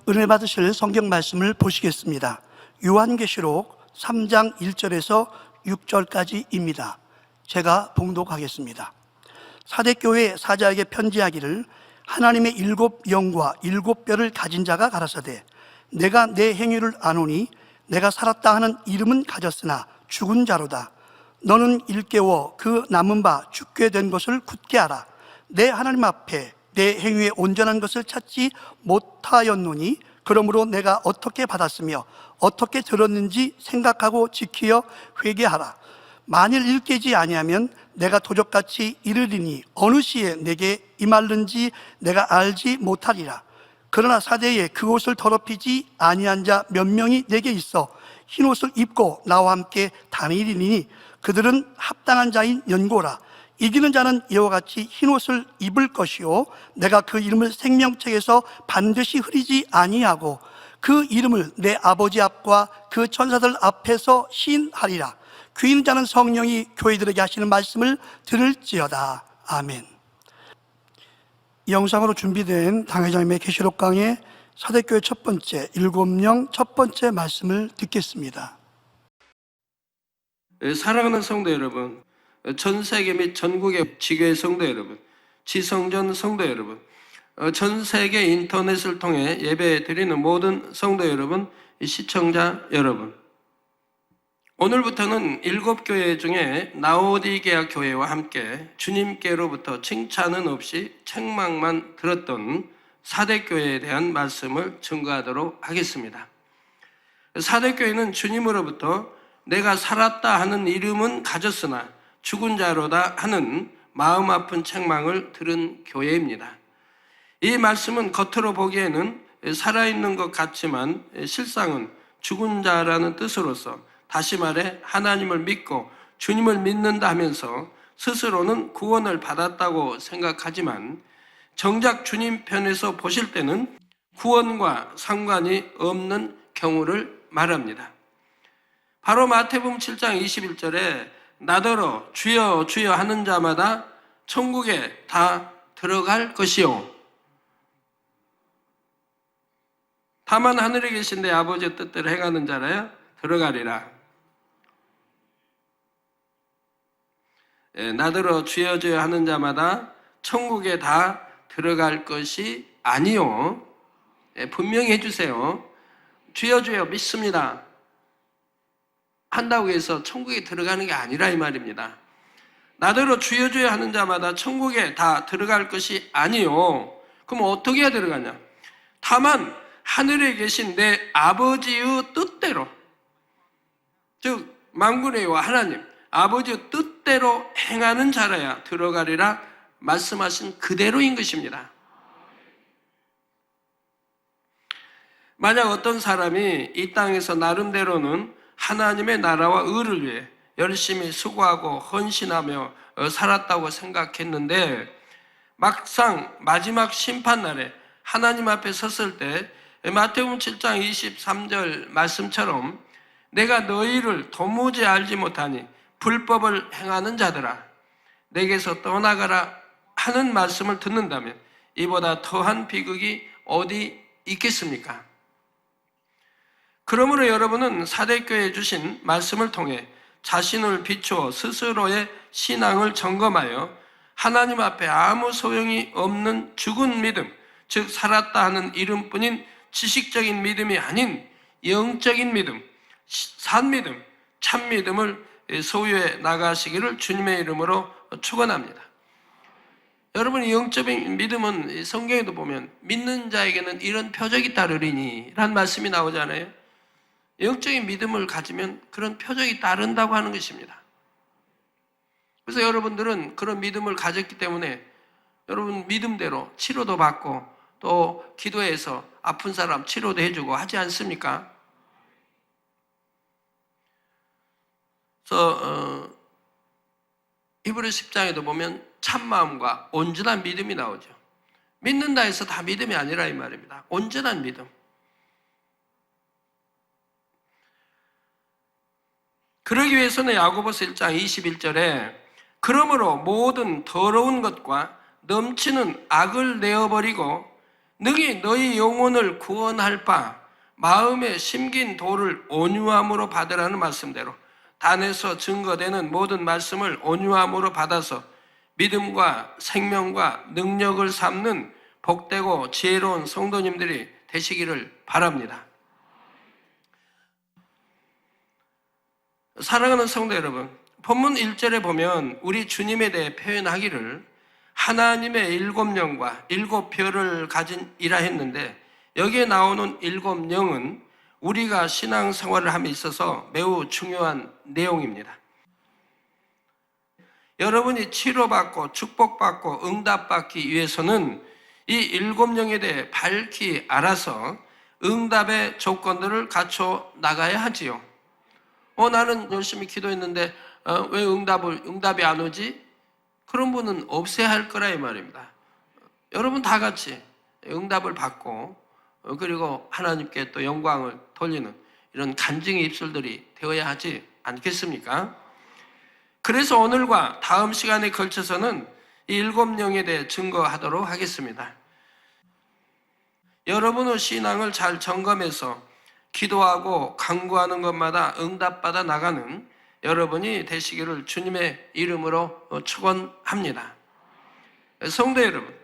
은혜 받으실 성경 말씀을 보시겠습니다. 요한계시록 3장 1절에서 6절까지입니다. 제가 봉독하겠습니다. 사대교회 사자에게 편지하기를 하나님의 7 영과 7 뼈를 가진 자가 가라사대 내가 내 행위를 아노니 내가 살았다 하는 이름은 가졌으나 죽은 자로다. 너는 일깨워 그 남은 바 죽게 된 것을 굳게 알아. 내 하나님 앞에 내 행위에 온전한 것을 찾지 못하였노니 그러므로 내가 어떻게 받았으며 어떻게 들었는지 생각하고 지키어 회개하라. 만일 일깨지 아니하면 내가 도적같이 이르리니 어느 시에 내게 임할는지 내가 알지 못하리라. 그러나 사대에 그 옷을 더럽히지 아니한 자 몇 명이 내게 있어 흰옷을 입고 나와 함께 다니리니 그들은 합당한 자인 연고라. 이기는 자는 이와 같이 흰옷을 입을 것이요 내가 그 이름을 생명책에서 반드시 흐리지 아니하고 그 이름을 내 아버지 앞과 그 천사들 앞에서 시인하리라. 귀 있는 자는 성령이 교회들에게 하시는 말씀을 들을지어다. 아멘. 영상으로 준비된 당회장님의 계시록 강의 사대교회 첫 번째 7명 첫 번째 말씀을 듣겠습니다. 사랑하는 성도 여러분, 전 세계 및 전국의 지교회 성도 여러분, 지성전 성도 여러분, 전 세계 인터넷을 통해 예배 드리는 모든 성도 여러분, 시청자 여러분, 오늘부터는 7교회 중에 라오디게아 교회와 함께 주님께로부터 칭찬은 없이 책망만 들었던 사대교회에 대한 말씀을 증거하도록 하겠습니다. 사대교회는 주님으로부터 내가 살았다 하는 이름은 가졌으나 죽은 자로다 하는 마음 아픈 책망을 들은 교회입니다. 이 말씀은 겉으로 보기에는 살아있는 것 같지만 실상은 죽은 자라는 뜻으로서, 다시 말해 하나님을 믿고 주님을 믿는다 하면서 스스로는 구원을 받았다고 생각하지만 정작 주님 편에서 보실 때는 구원과 상관이 없는 경우를 말합니다. 바로 마태복음 7장 21절에 나더러 주여 주여 하는 자마다 천국에 다 들어갈 것이요 다만 하늘에 계신 내 아버지의 뜻대로 행하는 자라야 들어가리라. 나더러 주여 주여 하는 자마다 천국에 다 들어갈 것이 아니요. 분명히 해주세요. 주여 주여 믿습니다 한다고 해서 천국에 들어가는 게 아니라 이 말입니다. 나더러 주여 주여 하는 자마다 천국에 다 들어갈 것이 아니요. 그럼 어떻게 해야 들어가냐? 다만 하늘에 계신 내 아버지의 뜻대로, 즉 만군의 여호와 하나님 아버지의 뜻대로 행하는 자라야 들어가리라 말씀하신 그대로인 것입니다. 만약 어떤 사람이 이 땅에서 나름대로는 하나님의 나라와 의를 위해 열심히 수고하고 헌신하며 살았다고 생각했는데 막상 마지막 심판날에 하나님 앞에 섰을 때 마태복음 7장 23절 말씀처럼 내가 너희를 도무지 알지 못하니 불법을 행하는 자들아 내게서 떠나가라 하는 말씀을 듣는다면 이보다 더한 비극이 어디 있겠습니까? 그러므로 여러분은 사대교회에 주신 말씀을 통해 자신을 비추어 스스로의 신앙을 점검하여 하나님 앞에 아무 소용이 없는 죽은 믿음, 즉 살았다 하는 이름뿐인 지식적인 믿음이 아닌 영적인 믿음, 산 믿음, 참 믿음을 소유해 나가시기를 주님의 이름으로 축원합니다. 여러분, 영적인 믿음은 성경에도 보면 믿는 자에게는 이런 표적이 따르리니 라는 말씀이 나오잖아요. 영적인 믿음을 가지면 그런 표적이 따른다고 하는 것입니다. 그래서 여러분들은 그런 믿음을 가졌기 때문에 여러분 믿음대로 치료도 받고 또 기도해서 아픈 사람 치료도 해주고 하지 않습니까? 그래서 히브리 10장에도 보면 참마음과 온전한 믿음이 나오죠. 믿는다 해서 다 믿음이 아니라 이 말입니다. 온전한 믿음. 그러기 위해서는 야고보서 1장 21절에 그러므로 모든 더러운 것과 넘치는 악을 내어버리고 능히 너희 영혼을 구원할 바 마음에 심긴 도를 온유함으로 받으라는 말씀대로 단에서 증거되는 모든 말씀을 온유함으로 받아서 믿음과 생명과 능력을 삼는 복되고 지혜로운 성도님들이 되시기를 바랍니다. 사랑하는 성도 여러분, 본문 1절에 보면 우리 주님에 대해 표현하기를 하나님의 일곱 영과 일곱 별을 가진 이라 했는데, 여기에 나오는 일곱 영은 우리가 신앙생활을 함에 있어서 매우 중요한 내용입니다. 여러분이 치료받고 축복받고 응답받기 위해서는 이 일곱 영에 대해 밝히 알아서 응답의 조건들을 갖춰 나가야 하지요. 나는 열심히 기도했는데 왜 응답이 안 오지? 그런 분은 없어야 할 거라 이 말입니다. 여러분 다 같이 응답을 받고 그리고 하나님께 또 영광을 돌리는 이런 간증의 입술들이 되어야 하지 않겠습니까? 그래서 오늘과 다음 시간에 걸쳐서는 이 일곱 영에 대해 증거하도록 하겠습니다. 여러분의 신앙을 잘 점검해서 기도하고 간구하는 것마다 응답받아 나가는 여러분이 되시기를 주님의 이름으로 축원합니다. 성도 여러분,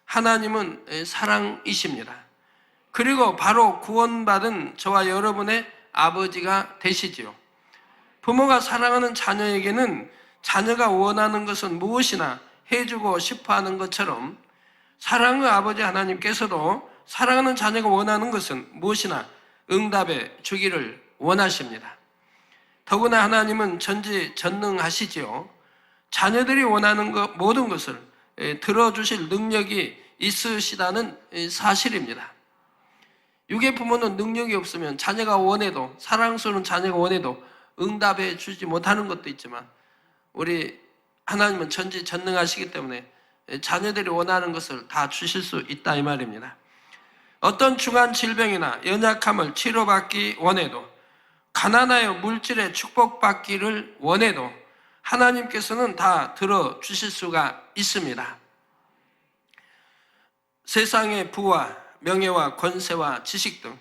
하나님은 사랑이십니다. 그리고 바로 구원받은 저와 여러분의 아버지가 되시지요. 부모가 사랑하는 자녀에게는 자녀가 원하는 것은 무엇이나 해주고 싶어하는 것처럼 사랑의 아버지 하나님께서도 사랑하는 자녀가 원하는 것은 무엇이나 응답해 주기를 원하십니다. 더구나 하나님은 전지전능하시지요. 자녀들이 원하는 모든 것을 들어주실 능력이 있으시다는 사실입니다. 육의 부모는 능력이 없으면 자녀가 원해도, 사랑스러운 자녀가 원해도 응답해 주지 못하는 것도 있지만 우리 하나님은 전지전능하시기 때문에 자녀들이 원하는 것을 다 주실 수 있다 이 말입니다. 어떤 중한 질병이나 연약함을 치료받기 원해도, 가난하여 물질에 축복받기를 원해도 하나님께서는 다 들어주실 수가 있습니다. 세상의 부와 명예와 권세와 지식 등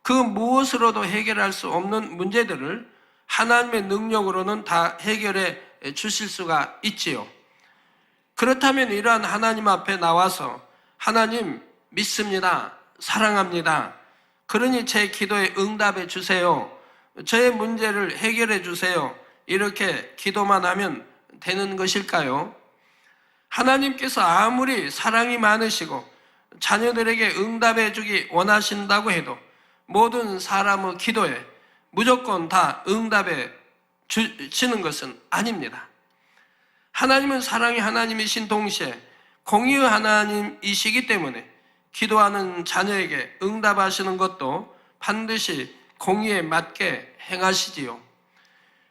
그 무엇으로도 해결할 수 없는 문제들을 하나님의 능력으로는 다 해결해 주실 수가 있지요. 그렇다면 이러한 하나님 앞에 나와서 하나님 믿습니다. 사랑합니다. 그러니 제 기도에 응답해 주세요. 저의 문제를 해결해 주세요. 이렇게 기도만 하면 되는 것일까요? 하나님께서 아무리 사랑이 많으시고 자녀들에게 응답해 주기 원하신다고 해도 모든 사람의 기도에 무조건 다 응답해 주시는 것은 아닙니다. 하나님은 사랑의 하나님이신 동시에 공의의 하나님이시기 때문에 기도하는 자녀에게 응답하시는 것도 반드시 공의에 맞게 행하시지요.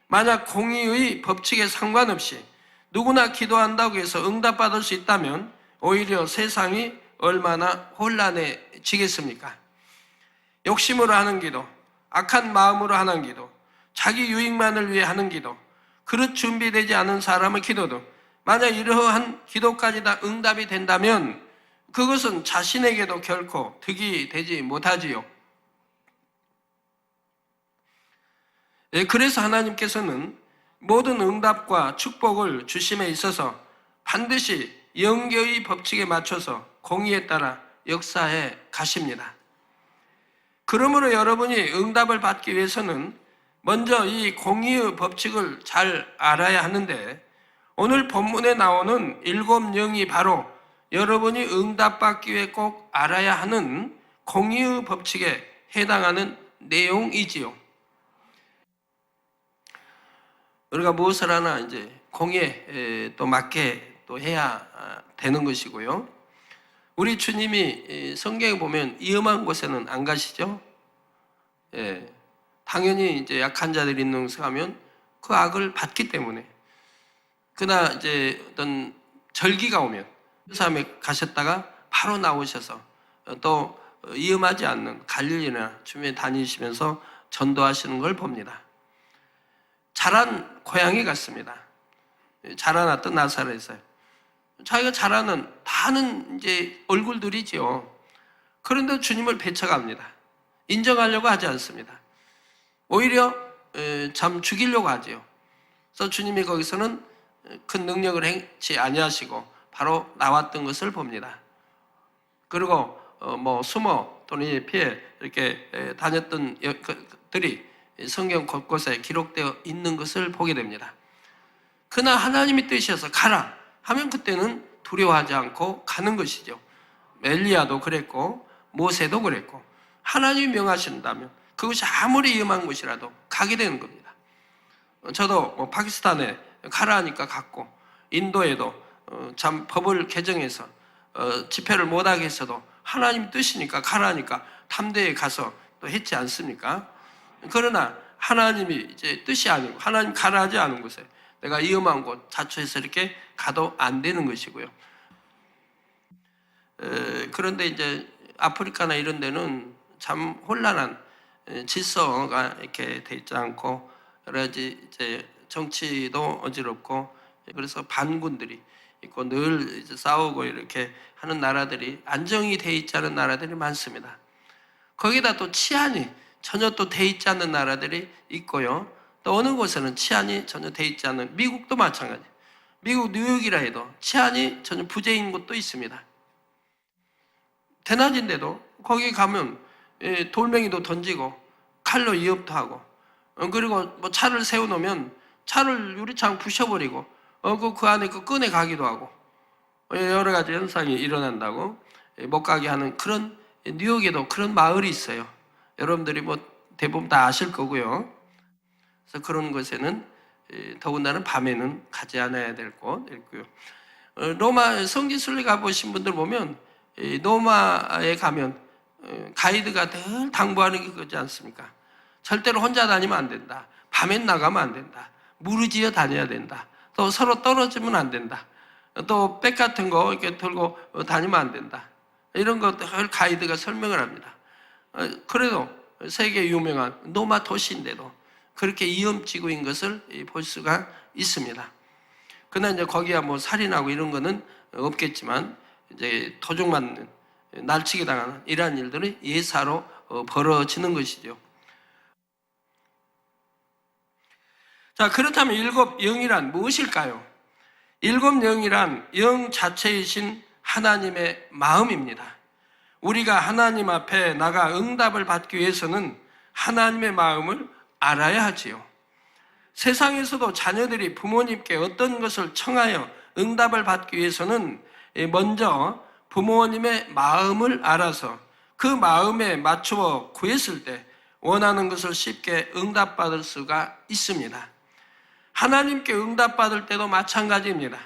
만약 공의의 법칙에 상관없이 누구나 기도한다고 해서 응답받을 수 있다면 오히려 세상이 얼마나 혼란해지겠습니까? 욕심으로 하는 기도, 악한 마음으로 하는 기도, 자기 유익만을 위해 하는 기도, 그릇 준비되지 않은 사람의 기도도 만약 이러한 기도까지 다 응답이 된다면 그것은 자신에게도 결코 득이 되지 못하지요. 그래서 하나님께서는 모든 응답과 축복을 주심에 있어서 반드시 영계의 법칙에 맞춰서 공의에 따라 역사해 가십니다. 그러므로 여러분이 응답을 받기 위해서는 먼저 이 공의의 법칙을 잘 알아야 하는데, 오늘 본문에 나오는 일곱 영이 바로 여러분이 응답받기 위해 꼭 알아야 하는 공의의 법칙에 해당하는 내용이지요. 우리가 무엇을 하나 이제 공의에 또 맞게 또 해야 되는 것이고요. 우리 주님이 성경에 보면 위험한 곳에는 안 가시죠? 예, 당연히 이제 약한 자들이 있는 곳에 가면 그 악을 받기 때문에. 그러나 이제 어떤 절기가 오면 그 사람에 가셨다가 바로 나오셔서 또 위험하지 않는 갈릴리나 주변에 다니시면서 전도하시는 걸 봅니다. 자란 고향에 갔습니다. 자라났던 나사렛에 자기가 자라는 다는 이제 얼굴들이지요. 그런데 주님을 배척합니다. 인정하려고 하지 않습니다. 오히려 참 죽이려고 하지요. 그래서 주님이 거기서는 큰 능력을 행치 아니하시고 바로 나왔던 것을 봅니다. 그리고 숨어 또는 피해 이렇게 다녔던 것들이 성경 곳곳에 기록되어 있는 것을 보게 됩니다. 그러나 하나님의 뜻이어서 가라 하면 그때는 두려워하지 않고 가는 것이죠. 엘리야도 그랬고 모세도 그랬고 하나님이 명하신다면 그것이 아무리 위험한 곳이라도 가게 되는 겁니다. 저도 파키스탄에 가라 하니까 갔고 인도에도 참 법을 개정해서 집회를 못하게 했어도 하나님 뜻이니까 가라니까 탐대에 가서 또 했지 않습니까? 그러나 하나님이 이제 뜻이 아니고 하나님 가라 하지 않은 곳에 내가 위험한 곳 자초해서 이렇게 가도 안 되는 것이고요. 그런데 이제 아프리카나 이런 데는 참 혼란한 질서가 이렇게 돼 있지 않고 여러 가지 이제 정치도 어지럽고 그래서 반군들이 있고 늘 이제 싸우고 이렇게 하는 나라들이 안정이 돼 있지 않은 나라들이 많습니다. 거기다 또 치안이 전혀 또 돼 있지 않는 나라들이 있고요. 또 어느 곳에는 치안이 전혀 돼 있지 않는 미국도 마찬가지예요. 미국 뉴욕이라 해도 치안이 전혀 부재인 곳도 있습니다. 대낮인데도 거기 가면 돌멩이도 던지고 칼로 위협도 하고 그리고 차를 세워놓으면 차를 유리창 부셔버리고 그 안에 끄내 가기도 하고 여러 가지 현상이 일어난다고 못 가게 하는 그런 뉴욕에도 그런 마을이 있어요. 여러분들이 대부분 다 아실 거고요. 그래서 그런 곳에는 더군다나 밤에는 가지 않아야 될 곳 있고요. 로마 성지순례 가보신 분들 보면 로마에 가면 가이드가 늘 당부하는 게 그거지 않습니까? 절대로 혼자 다니면 안 된다. 밤엔 나가면 안 된다. 무르지어 다녀야 된다. 또 서로 떨어지면 안 된다. 또 백 같은 거 이렇게 들고 다니면 안 된다. 이런 것들 가이드가 설명을 합니다. 그래도 세계 유명한 로마 도시인데도 그렇게 위험지구인 것을 볼 수가 있습니다. 그러나 이제 거기야 살인하고 이런 거는 없겠지만 이제 도둑 맞는 날치기 당하는 이러한 일들이 예사로 벌어지는 것이죠. 자, 그렇다면 일곱 영이란 무엇일까요? 일곱 영이란 영 자체이신 하나님의 마음입니다. 우리가 하나님 앞에 나가 응답을 받기 위해서는 하나님의 마음을 알아야 하지요. 세상에서도 자녀들이 부모님께 어떤 것을 청하여 응답을 받기 위해서는 먼저 부모님의 마음을 알아서 그 마음에 맞추어 구했을 때 원하는 것을 쉽게 응답받을 수가 있습니다. 하나님께 응답받을 때도 마찬가지입니다.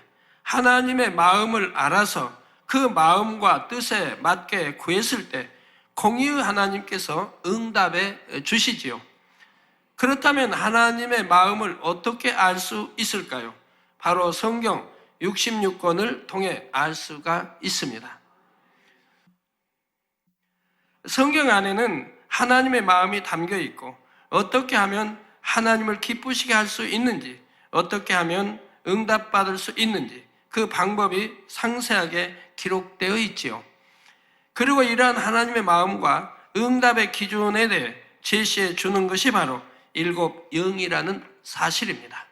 하나님의 마음을 알아서 그 마음과 뜻에 맞게 구했을 때 공의의 하나님께서 응답해 주시지요. 그렇다면 하나님의 마음을 어떻게 알 수 있을까요? 바로 성경 66권을 통해 알 수가 있습니다. 성경 안에는 하나님의 마음이 담겨 있고 어떻게 하면 하나님을 기쁘시게 할 수 있는지, 어떻게 하면 응답받을 수 있는지 그 방법이 상세하게 기록되어 있지요. 그리고 이러한 하나님의 마음과 응답의 기준에 대해 제시해 주는 것이 바로 일곱 영이라는 사실입니다.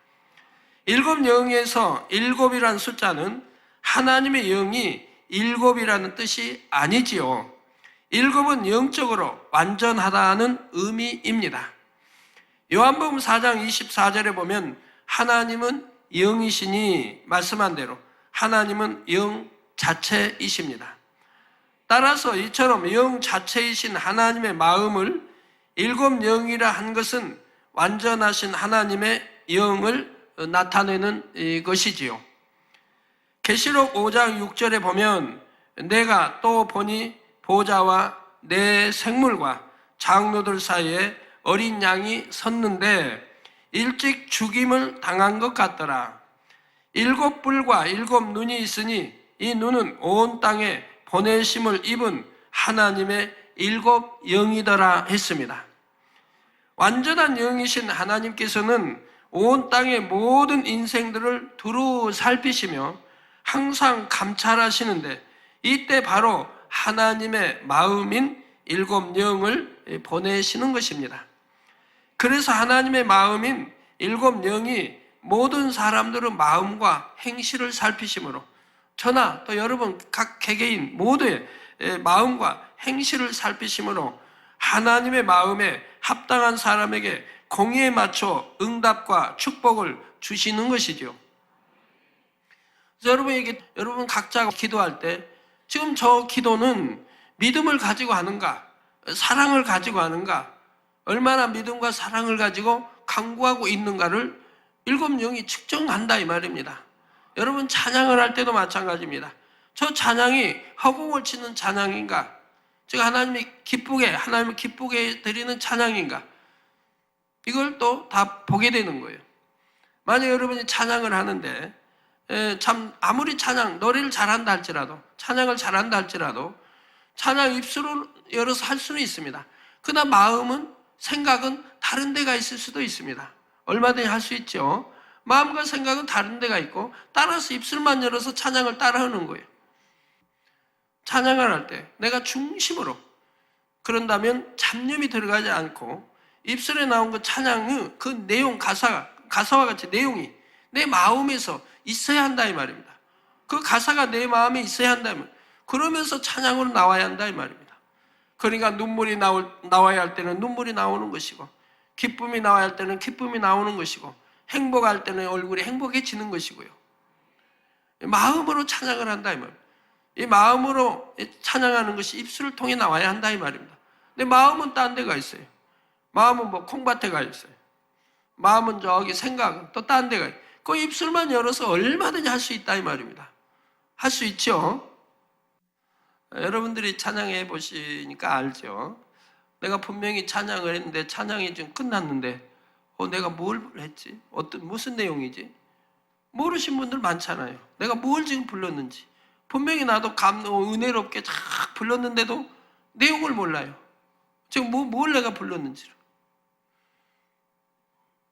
일곱 영에서 일곱이라는 숫자는 하나님의 영이 일곱이라는 뜻이 아니지요. 일곱은 영적으로 완전하다는 의미입니다. 요한복음 4장 24절에 보면 하나님은 영이시니 말씀한 대로 하나님은 영 자체이십니다. 따라서 이처럼 영 자체이신 하나님의 마음을 일곱 영이라 한 것은 완전하신 하나님의 영을 나타내는 것이지요. 계시록 5장 6절에 보면 내가 또 보니 보좌와 내 생물과 장로들 사이에 어린 양이 섰는데 일찍 죽임을 당한 것 같더라. 일곱 뿔과 일곱 눈이 있으니 이 눈은 온 땅에 보내심을 입은 하나님의 일곱 영이더라 했습니다. 완전한 영이신 하나님께서는 온 땅의 모든 인생들을 두루 살피시며 항상 감찰하시는데 이때 바로 하나님의 마음인 일곱 영을 보내시는 것입니다. 그래서 하나님의 마음인 일곱 영이 모든 사람들의 마음과 행실을 살피심으로, 저나 또 여러분 각 개개인 모두의 마음과 행실을 살피심으로 하나님의 마음에 합당한 사람에게 공의에 맞춰 응답과 축복을 주시는 것이죠. 그래서 여러분 각자 기도할 때 지금 저 기도는 믿음을 가지고 하는가, 사랑을 가지고 하는가, 얼마나 믿음과 사랑을 가지고 강구하고 있는가를 일곱 영이 측정한다 이 말입니다. 여러분 찬양을 할 때도 마찬가지입니다. 저 찬양이 허공을 치는 찬양인가, 즉 하나님을 기쁘게 드리는 찬양인가, 이걸 또 다 보게 되는 거예요. 만약 여러분이 찬양을 하는데 참 아무리 노래를 잘한다 할지라도, 찬양을 잘한다 할지라도 찬양 입술을 열어서 할 수는 있습니다. 그러나 마음은, 생각은 다른 데가 있을 수도 있습니다. 얼마든지 할 수 있죠. 마음과 생각은 다른 데가 있고, 따라서 입술만 열어서 찬양을 따라하는 거예요. 찬양을 할 때 내가 중심으로, 그런다면 잡념이 들어가지 않고 입술에 나온 그 찬양의 그 내용, 가사와 같이 내용이 내 마음에서 있어야 한다 이 말입니다. 그 가사가 내 마음에 있어야 한다. 그러면서 찬양으로 나와야 한다 이 말입니다. 그러니까 눈물이 나와야 할 때는 눈물이 나오는 것이고, 기쁨이 나와야 할 때는 기쁨이 나오는 것이고, 행복할 때는 얼굴이 행복해지는 것이고요. 마음으로 찬양을 한다 이 말입니다. 이 마음으로 찬양하는 것이 입술을 통해 나와야 한다 이 말입니다. 근데 마음은 딴 데 가 있어요. 마음은 뭐 콩밭에 가 있어요. 마음은 저기, 생각은 또 딴 데 가 있어요. 그 입술만 열어서 얼마든지 할 수 있다 이 말입니다. 할 수 있죠. 여러분들이 찬양해 보시니까 알죠. 내가 분명히 찬양을 했는데 찬양이 지금 끝났는데 내가 뭘 했지? 무슨 내용이지? 모르신 분들 많잖아요. 내가 뭘 지금 불렀는지. 분명히 나도 은혜롭게 쫙 불렀는데도 내용을 몰라요. 지금 뭘 내가 불렀는지를.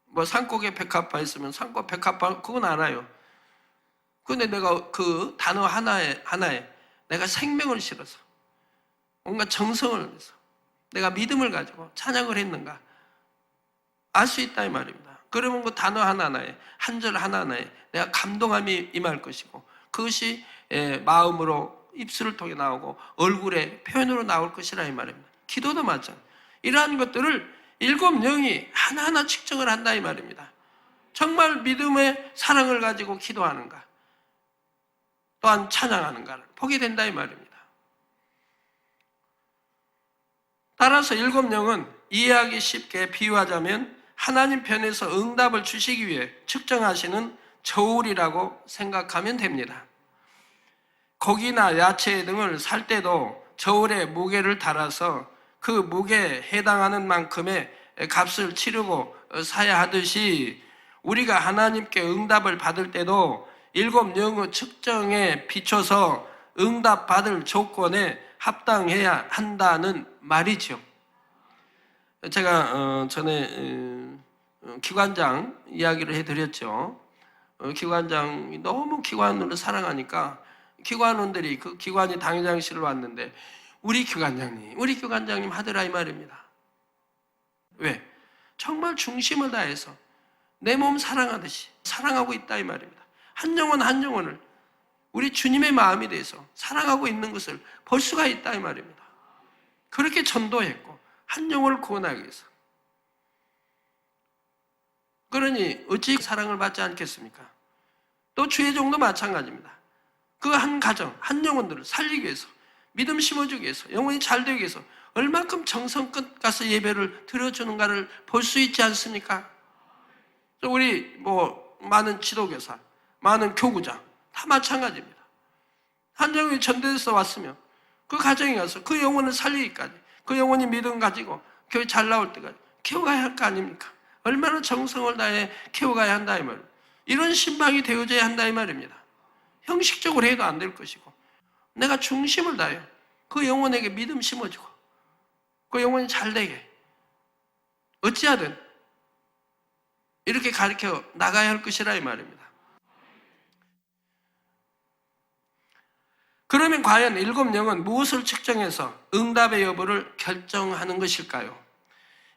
뭐 산골에 백합화 있으면 산골 백합화 그건 알아요. 근데 내가 그 단어 하나에 내가 생명을 실어서, 뭔가 정성을 해서 내가 믿음을 가지고 찬양을 했는가 알 수 있다 이 말입니다. 그러면 그 단어 하나하나에, 한 절 하나하나에 내가 감동함이 임할 것이고, 그것이 마음으로 입술을 통해 나오고 얼굴에 표현으로 나올 것이라 이 말입니다. 기도도 마찬가지. 이러한 것들을 일곱 영이 하나하나 측정을 한다 이 말입니다. 정말 믿음의 사랑을 가지고 기도하는가, 또한 찬양하는가를 보게 된다 이 말입니다. 따라서 일곱 영은 이해하기 쉽게 비유하자면 하나님 편에서 응답을 주시기 위해 측정하시는 저울이라고 생각하면 됩니다. 고기나 야채 등을 살 때도 저울에 무게를 달아서 그 무게에 해당하는 만큼의 값을 치르고 사야 하듯이, 우리가 하나님께 응답을 받을 때도 일곱 영의 측정에 비춰서 응답받을 조건에 합당해야 한다는 말이죠. 제가 전에 기관장 이야기를 해드렸죠. 기관장이 너무 기관을 사랑하니까 기관원들이 그 기관이 당회장실을 왔는데 우리 교관장님 하더라 이 말입니다. 왜? 정말 중심을 다해서 내 몸 사랑하듯이 사랑하고 있다 이 말입니다. 한 영혼을 우리 주님의 마음이 돼서 사랑하고 있는 것을 볼 수가 있다 이 말입니다. 그렇게 전도했고 한 영혼을 구원하기 위해서. 그러니 어찌 사랑을 받지 않겠습니까? 또 주의 종도 마찬가지입니다. 그 한 가정, 한 영혼들을 살리기 위해서, 믿음 심어주기 위해서, 영혼이 잘 되기 위해서 얼만큼 정성껏 가서 예배를 드려주는가를 볼 수 있지 않습니까? 우리 많은 지도교사, 많은 교구장 다 마찬가지입니다. 한 영혼이 전도해서 왔으면 그 가정에 가서 그 영혼을 살리기까지, 그 영혼이 믿음 가지고 교회 잘 나올 때까지 키워가야 할 거 아닙니까? 얼마나 정성을 다해 키워가야 한다 이 말입니다. 이런 신방이 되어져야 한다 이 말입니다. 형식적으로 해도 안 될 것이고, 내가 중심을 다해 그 영혼에게 믿음 심어주고 그 영혼이 잘 되게 어찌하든 이렇게 가르쳐 나가야 할 것이라 이 말입니다. 그러면 과연 7영은 무엇을 측정해서 응답의 여부를 결정하는 것일까요?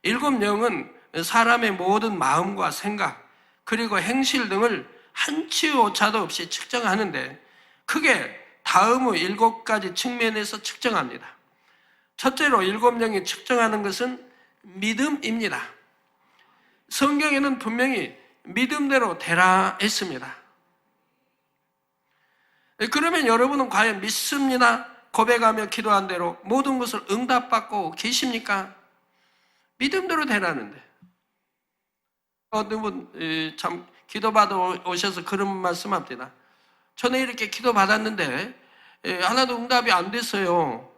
7영은 사람의 모든 마음과 생각 그리고 행실 등을 한치 오차도 없이 측정하는데 크게 다음의 7가지 측면에서 측정합니다. 첫째로 7영이 측정하는 것은 믿음입니다. 성경에는 분명히 믿음대로 되라 했습니다. 그러면 여러분은 과연 믿습니다, 고백하며 기도한 대로 모든 것을 응답받고 계십니까? 믿음대로 되라는데 어느 분 참 기도받아 오셔서 그런 말씀합니다. 전에 이렇게 기도받았는데 하나도 응답이 안 됐어요.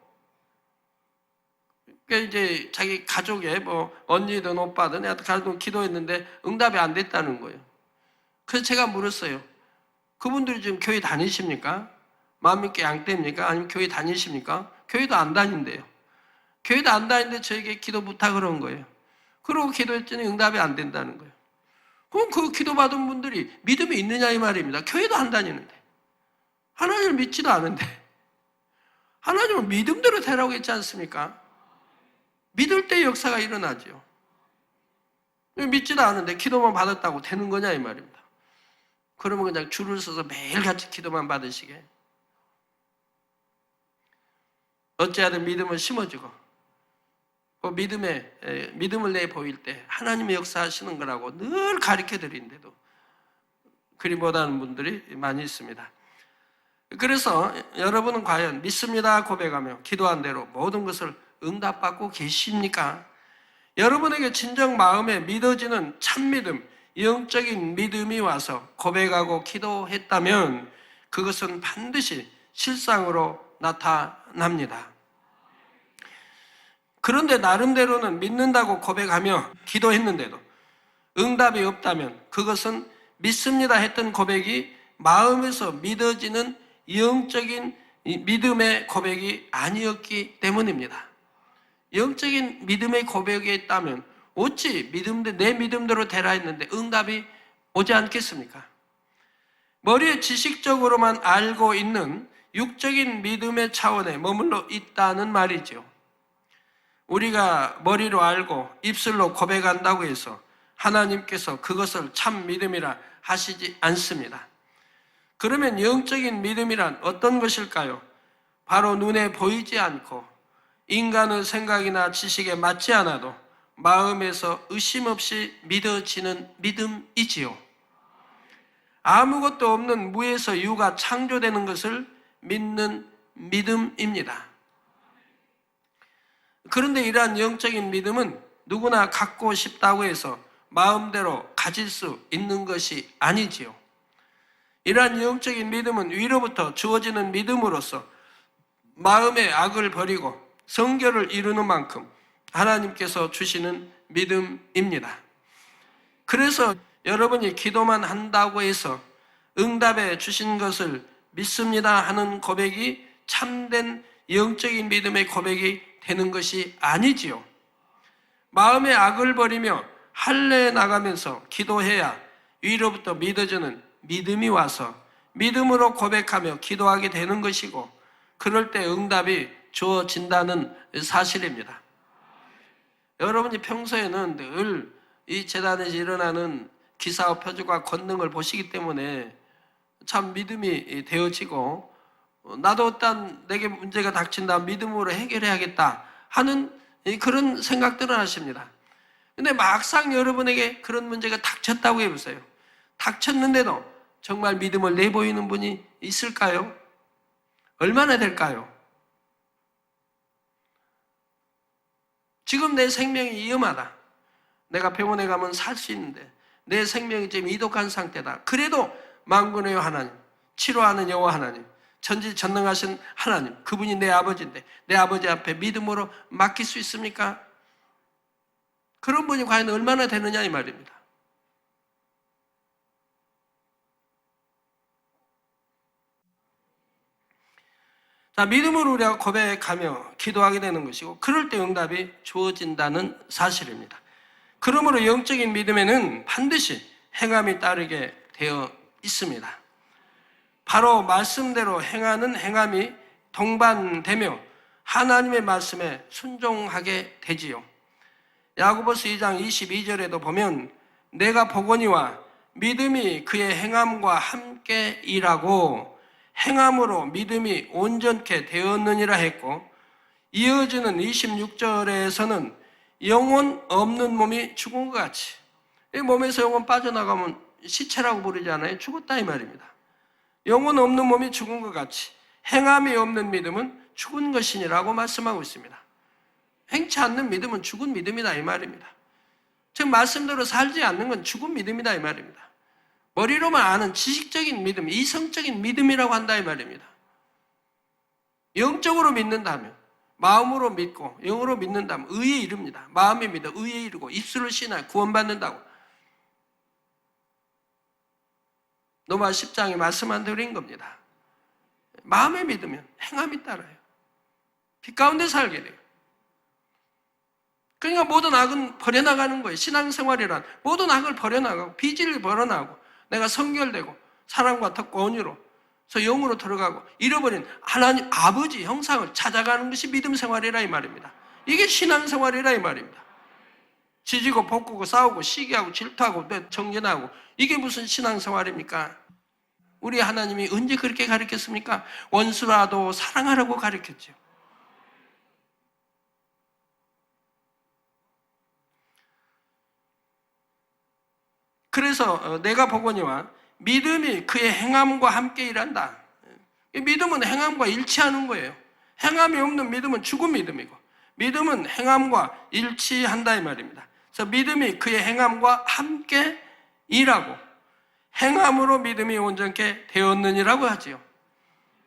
그러니까 이제 자기 가족에 뭐 언니든 오빠든 가족 기도했는데 응답이 안 됐다는 거예요. 그래서 제가 물었어요. 그분들이 지금 교회 다니십니까? 마음 믿게 양떼입니까? 아니면 교회 다니십니까? 교회도 안 다닌대요. 교회도 안 다니는데 저에게 기도 부탁을 한 거예요. 그러고 기도했더니 응답이 안 된다는 거예요. 그럼 그 기도받은 분들이 믿음이 있느냐 이 말입니다. 교회도 안 다니는데 하나님을 믿지도 않은데 하나님을 믿음대로 되라고 했지 않습니까? 믿을 때 역사가 일어나죠. 믿지도 않은데 기도만 받았다고 되는 거냐 이 말입니다. 그러면 그냥 줄을 서서 매일같이 기도만 받으시게. 어찌하든 믿음을 심어주고 믿음을 내보일 때 하나님의 역사하시는 거라고 늘 가르쳐 드리는데도 그리 못하는 분들이 많이 있습니다. 그래서 여러분은 과연 믿습니다 고백하며 기도한 대로 모든 것을 응답받고 계십니까? 여러분에게 진정 마음에 믿어지는 참믿음, 영적인 믿음이 와서 고백하고 기도했다면 그것은 반드시 실상으로 나타납니다. 그런데 나름대로는 믿는다고 고백하며 기도했는데도 응답이 없다면 그것은 믿습니다 했던 고백이 마음에서 믿어지는 영적인 믿음의 고백이 아니었기 때문입니다. 영적인 믿음의 고백이 있다면 어찌 내 믿음대로 되라 했는데 응답이 오지 않겠습니까? 머리에 지식적으로만 알고 있는 육적인 믿음의 차원에 머물러 있다는 말이죠. 우리가 머리로 알고 입술로 고백한다고 해서 하나님께서 그것을 참 믿음이라 하시지 않습니다. 그러면 영적인 믿음이란 어떤 것일까요? 바로 눈에 보이지 않고 인간의 생각이나 지식에 맞지 않아도 마음에서 의심 없이 믿어지는 믿음이지요. 아무것도 없는 무에서 유가 창조되는 것을 믿는 믿음입니다. 그런데 이러한 영적인 믿음은 누구나 갖고 싶다고 해서 마음대로 가질 수 있는 것이 아니지요. 이러한 영적인 믿음은 위로부터 주어지는 믿음으로서 마음의 악을 버리고 성결을 이루는 만큼 하나님께서 주시는 믿음입니다. 그래서 여러분이 기도만 한다고 해서 응답해 주신 것을 믿습니다 하는 고백이 참된 영적인 믿음의 고백이 되는 것이 아니지요. 마음의 악을 버리며 할례에 나가면서 기도해야 위로부터 믿어지는 믿음이 와서 믿음으로 고백하며 기도하게 되는 것이고 그럴 때 응답이 주어진다는 사실입니다. 여러분이 평소에는 늘 이 재단에서 일어나는 기사와 표적과 권능을 보시기 때문에 참 믿음이 되어지고 나도 어떤 내게 문제가 닥친다 믿음으로 해결해야겠다 하는 그런 생각들을 하십니다. 근데 막상 여러분에게 그런 문제가 닥쳤다고 해보세요. 닥쳤는데도 정말 믿음을 내보이는 분이 있을까요? 얼마나 될까요? 지금 내 생명이 위험하다. 내가 병원에 가면 살 수 있는데 내 생명이 지금 이독한 상태다. 그래도 만군의 하나님, 치료하는 여호와 하나님, 전지전능하신 하나님, 그분이 내 아버지인데 내 아버지 앞에 믿음으로 맡길 수 있습니까? 그런 분이 과연 얼마나 되느냐 이 말입니다. 자, 믿음으로 우리가 고백하며 기도하게 되는 것이고 그럴 때 응답이 주어진다는 사실입니다. 그러므로 영적인 믿음에는 반드시 행함이 따르게 되어 있습니다. 바로 말씀대로 행하는 행함이 동반되며 하나님의 말씀에 순종하게 되지요. 야고보서 2장 22절에도 보면 내가 보거니와 믿음이 그의 행함과 함께 일하고 행함으로 믿음이 온전케 되었느니라 했고, 이어지는 26절에서는 영혼 없는 몸이 죽은 것 같이, 이 몸에서 영혼 빠져나가면 시체라고 부르잖아요. 죽었다 이 말입니다. 영혼 없는 몸이 죽은 것 같이 행함이 없는 믿음은 죽은 것이니라고 말씀하고 있습니다. 행치 않는 믿음은 죽은 믿음이다 이 말입니다. 즉 말씀대로 살지 않는 건 죽은 믿음이다 이 말입니다. 머리로만 아는 지식적인 믿음, 이성적인 믿음이라고 한다 이 말입니다. 영적으로 믿는다면, 마음으로 믿고 영으로 믿는다면 의에 이릅니다. 마음에 믿어 의에 이르고 입술로 신하여 구원받는다고 로마 10장에 말씀한 대로인 겁니다. 마음에 믿으면 행함이 따라요. 빛 가운데 살게 돼요. 그러니까 모든 악은 버려나가는 거예요. 신앙생활이란 모든 악을 버려나가고 비질을 버려나가고 내가 성결되고 사랑과 덕과 온유로 영으로 들어가고 잃어버린 하나님 아버지 형상을 찾아가는 것이 믿음 생활이라 이 말입니다. 이게 신앙생활이라 이 말입니다. 지지고 볶고 싸우고 시기하고 질투하고 정죄하고 이게 무슨 신앙생활입니까? 우리 하나님이 언제 그렇게 가르쳤습니까? 원수라도 사랑하라고 가르쳤죠. 그래서 내가 보거니와 믿음이 그의 행함과 함께 일한다. 믿음은 행함과 일치하는 거예요. 행함이 없는 믿음은 죽은 믿음이고 믿음은 행함과 일치한다 이 말입니다. 그래서 믿음이 그의 행함과 함께 일하고 행함으로 믿음이 온전케 되었느니라고 하지요.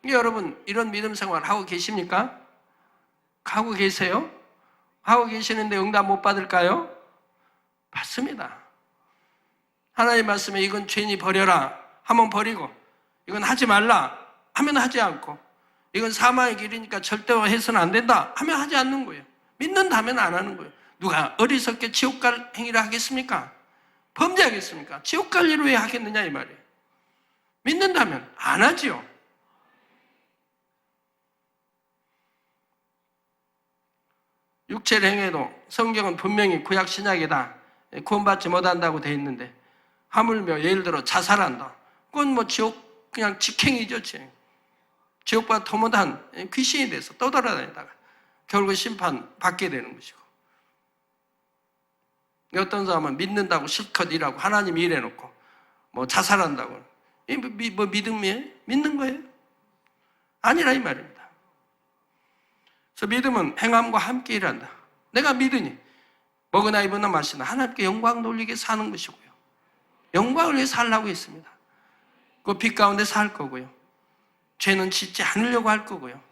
여러분 이런 믿음 생활 하고 계십니까? 하고 계세요? 하고 계시는데 응답 못 받을까요? 받습니다. 하나님 말씀에 이건 죄니 버려라 하면 버리고, 이건 하지 말라 하면 하지 않고, 이건 사망의 길이니까 절대 해서는 안 된다 하면 하지 않는 거예요. 믿는다면 안 하는 거예요. 누가 어리석게 지옥 갈 행위를 하겠습니까? 범죄하겠습니까? 지옥 갈 일을 왜 하겠느냐 이 말이에요. 믿는다면 안 하지요. 육체를 행해도 성경은 분명히 구약 신약이다 구원받지 못한다고 돼 있는데, 하물며 예를 들어 자살한다, 그건 뭐 지옥 그냥 직행이죠. 지옥보다 더 못한 귀신이 돼서 떠돌아다니다가 결국 심판 받게 되는 것이고, 어떤 사람은 믿는다고 실컷 일하고 하나님 일해놓고 뭐 자살한다고, 뭐 믿음이에요? 믿는 거예요? 아니라 이 말입니다. 그래서 믿음은 행함과 함께 일한다. 내가 믿으니 먹으나 입으나 마시나 하나님께 영광 돌리게 사는 것이고요, 영광을 위해 살라고 했습니다. 그 빛 가운데 살 거고요, 죄는 짓지 않으려고 할 거고요.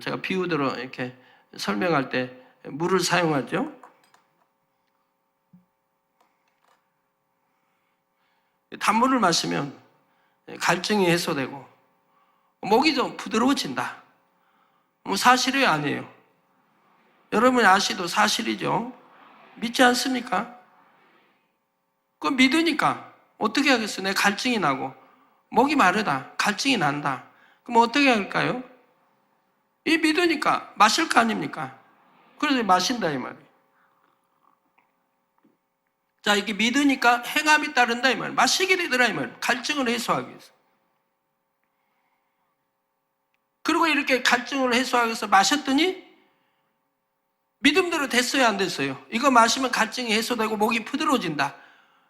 제가 비유대로 이렇게 설명할 때 물을 사용하죠. 단물을 마시면 갈증이 해소되고 목이 좀 부드러워진다. 뭐 사실이에요, 아니에요? 여러분이 아시도 사실이죠. 믿지 않습니까? 그거 믿으니까 어떻게 하겠어요? 내 갈증이 나고 목이 마르다, 갈증이 난다. 그럼 어떻게 할까요? 이 믿으니까 마실 거 아닙니까? 그래서 마신다 이 말이에요. 자, 이렇게 믿으니까 행함이 따른다 이 말이에요. 마시게 되더라 이 말이에요. 갈증을 해소하기 위해서. 그리고 이렇게 갈증을 해소하기 위해서 마셨더니 믿음대로 됐어요, 안 됐어요? 이거 마시면 갈증이 해소되고 목이 부드러워진다.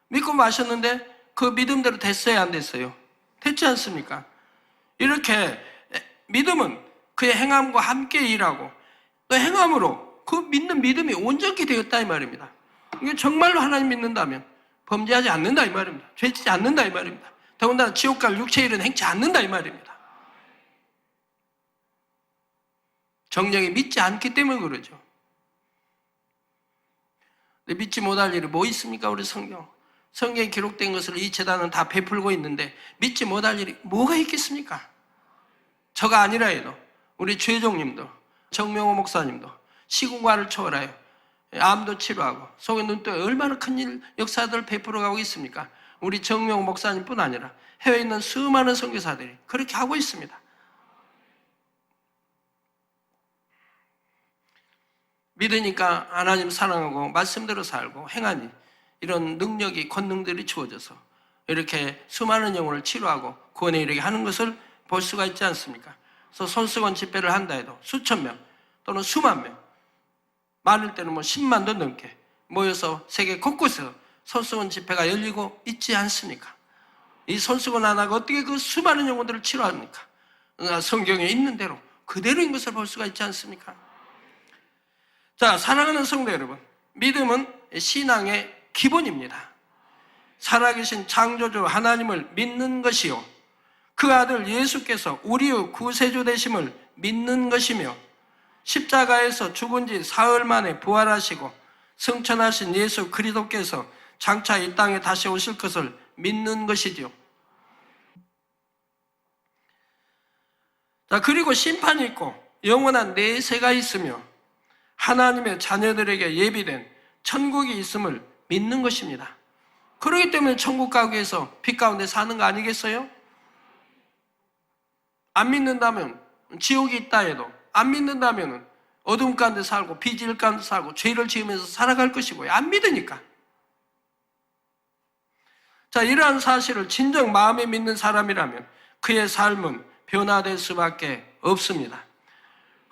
믿고 마셨는데 그 믿음대로 됐어요, 안 됐어요? 됐지 않습니까? 이렇게 믿음은 그의 행함과 함께 일하고 또 행함으로 그 믿는 믿음이 온전히 되었다 이 말입니다. 이게 정말로 하나님 믿는다면 범죄하지 않는다 이 말입니다. 죄짓지 않는다 이 말입니다. 더군다나 지옥 갈 육체의 일은 행치 않는다 이 말입니다. 정령이 믿지 않기 때문에 그러죠. 근데 믿지 못할 일이 뭐 있습니까? 우리 성경에 기록된 것을 이 재단은 다 베풀고 있는데 믿지 못할 일이 뭐가 있겠습니까? 저가 아니라 해도 우리 최종님도, 정명호 목사님도 시군과를 초월하여 암도 치료하고 속의 눈동에 얼마나 큰 일 역사들 베풀어 가고 있습니까? 우리 정명 목사님뿐 아니라 해외에 있는 수많은 선교사들이 그렇게 하고 있습니다. 믿으니까 하나님 사랑하고 말씀대로 살고 행하니 이런 능력이, 권능들이 주어져서 이렇게 수많은 영혼을 치료하고 구원에 이르게 하는 것을 볼 수가 있지 않습니까? 그래서 손수건 집회를 한다 해도 수천 명 또는 수만 명, 많을 때는 10만도 넘게 모여서 세계 곳곳에서 손수건 집회가 열리고 있지 않습니까? 이 손수건 하나가 어떻게 그 수많은 영혼들을 치료합니까? 성경에 있는 대로 그대로인 것을 볼 수가 있지 않습니까? 자, 사랑하는 성도 여러분, 믿음은 신앙의 기본입니다. 살아계신 창조주 하나님을 믿는 것이요, 그 아들 예수께서 우리의 구세주 되심을 믿는 것이며, 십자가에서 죽은 지 사흘 만에 부활하시고 승천하신 예수 그리스도께서 장차 이 땅에 다시 오실 것을 믿는 것이죠. 자, 그리고 심판이 있고 영원한 내세가 있으며 하나님의 자녀들에게 예비된 천국이 있음을 믿는 것입니다. 그렇기 때문에 천국 가기 위해서 빛 가운데 사는 거 아니겠어요? 안 믿는다면 지옥이 있다 해도, 안 믿는다면 어둠 가운데 살고 비질 가운데 살고 죄를 지으면서 살아갈 것이고요. 안 믿으니까. 자, 이러한 사실을 진정 마음에 믿는 사람이라면 그의 삶은 변화될 수밖에 없습니다.